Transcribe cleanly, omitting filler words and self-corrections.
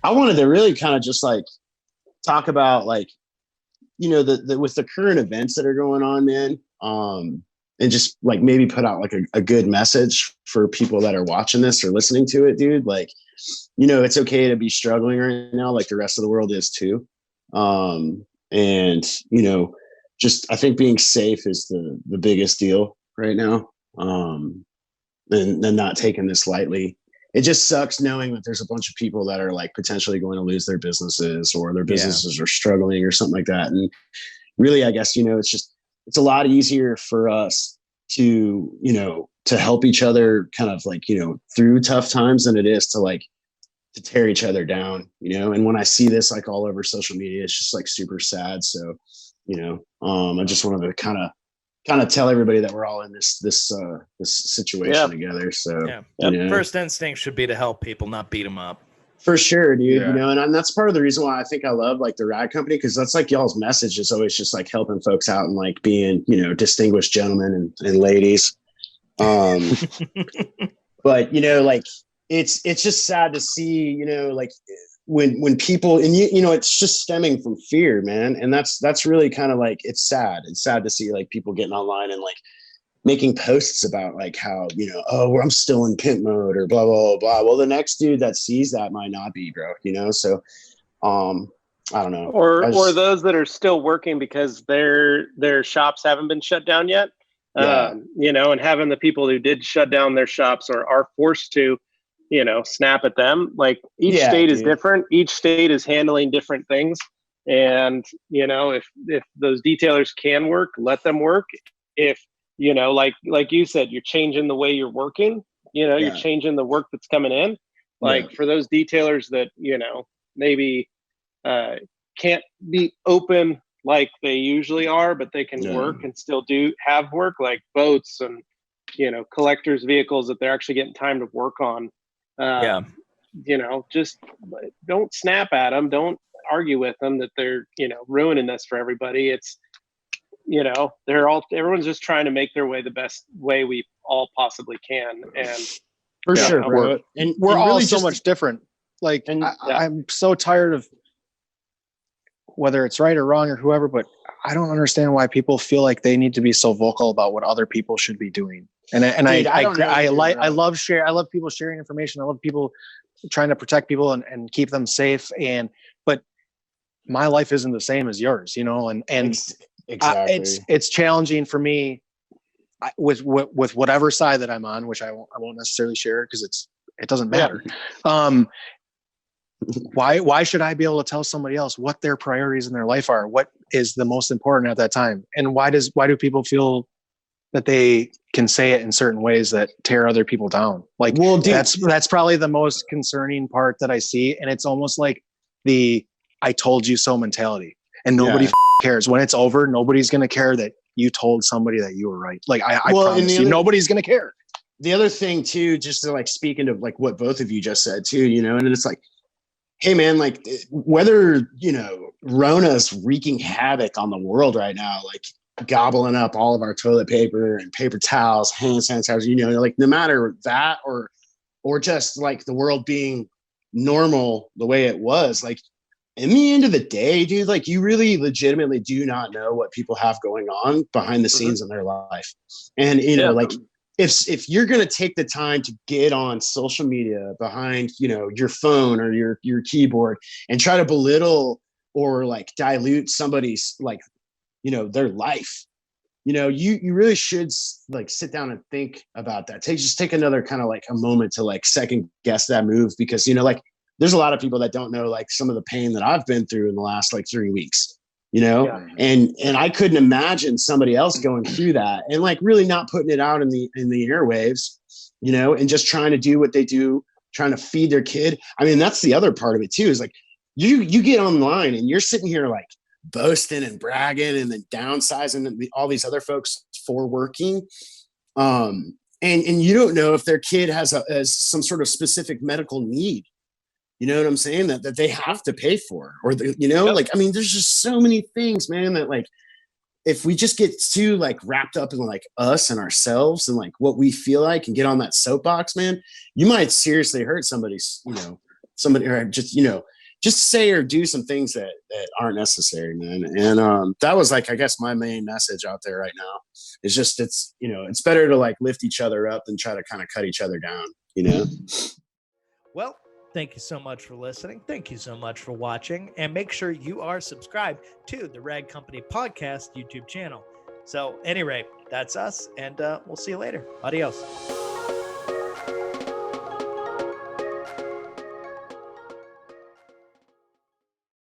I wanted to really kind of just like talk about like, you know, the with the current events that are going on, man. And just like maybe put out like a good message for people that are watching this or listening to it, dude. Like, you know, it's okay to be struggling right now, like the rest of the world is too. And you know, just I think being safe is the biggest deal right now. And not taking this lightly. It just sucks knowing that there's a bunch of people that are like potentially going to lose their businesses or their businesses are struggling or something like that. And really, I guess, you know, it's a lot easier for us to, you know, to help each other kind of like, you know, through tough times than it is to like, to tear each other down, you know? And when I see this like all over social media, it's just like super sad. So, you know, I just wanted to kind of tell everybody that we're all in this situation together. So you know. First instinct should be to help people, not beat them up. For sure, dude. You know, and that's part of the reason why I think I love like the Rad Company, because that's like y'all's message is always just like helping folks out and like being, you know, distinguished gentlemen and ladies. But you know, like it's just sad to see, you know, like when people and you know, it's just stemming from fear, man. And that's really kind of like it's sad. It's sad to see like people getting online and like making posts about like how, you know, oh, I'm still in pimp mode or blah, blah, blah. Well, the next dude that sees that might not be, bro, you know? So, I don't know. Or those that are still working because their shops haven't been shut down yet. You know, and having the people who did shut down their shops or are forced to, you know, snap at them. Like each state is different. Each state is handling different things. And, you know, if those detailers can work, let them work. If, you know, like you said, you're changing the way you're working, you know, you're changing the work that's coming in. Like for those detailers that, you know, maybe can't be open like they usually are, but they can work and still have work, like boats and, you know, collectors' vehicles that they're actually getting time to work on. You know, just don't snap at them. Don't argue with them that they're, you know, ruining this for everybody. It's, you know, everyone's just trying to make their way the best way we all possibly can. And for sure, bro. And we're all really so much different. Like, I'm so tired of whether it's right or wrong or whoever, but I don't understand why people feel like they need to be so vocal about what other people should be doing. And dude, I love people sharing information. I love people trying to protect people and keep them safe. But my life isn't the same as yours, you know, and exactly. It's challenging for me with whatever side that I'm on, which I won't necessarily share because it doesn't matter. Why should I be able to tell somebody else what their priorities in their life are? What is the most important at that time? And why do people feel that they can say it in certain ways that tear other people down? Like, well, dude, that's probably the most concerning part that I see. And it's almost like the I told you so mentality. And nobody cares. When it's over, nobody's going to care that you told somebody that you were right. Like, I promise you, nobody's going to care. The other thing, too, just to like speaking of like what both of you just said, too, you know, and it's like, hey, man, like whether, you know, Rona's wreaking havoc on the world right now, like gobbling up all of our toilet paper and paper towels, hand sanitizer, you know, like no matter that or just like the world being normal the way it was, like, in the end of the day, dude, like you really legitimately do not know what people have going on behind the scenes in their life. And, you know, like if you're going to take the time to get on social media behind, you know, your phone or your keyboard and try to belittle or like dilute somebody's like, you know, their life, you know, you really should like sit down and think about that. Take another kind of like a moment to like second guess that move, because, you know, like, there's a lot of people that don't know like some of the pain that I've been through in the last like 3 weeks, you know, and I couldn't imagine somebody else going through that and like really not putting it out in the airwaves, you know, and just trying to do what they do, trying to feed their kid. I mean, that's the other part of it too, is like you get online and you're sitting here like boasting and bragging and then downsizing all these other folks for working. And you don't know if their kid has some sort of specific medical need. You know what I'm saying? That they have to pay for, or you know, like, I mean, there's just so many things, man, that like, if we just get too like wrapped up in like us and ourselves and like what we feel like and get on that soapbox, man, you might seriously hurt somebody's, you know, somebody, or just, you know, just say or do some things that aren't necessary, man. And that was like, I guess my main message out there right now is just, it's, you know, it's better to like lift each other up than try to kind of cut each other down, you know? Well, thank you so much for listening. Thank you so much for watching, and make sure you are subscribed to the Rag Company Podcast YouTube channel. So, at any rate, that's us, and we'll see you later. Adios.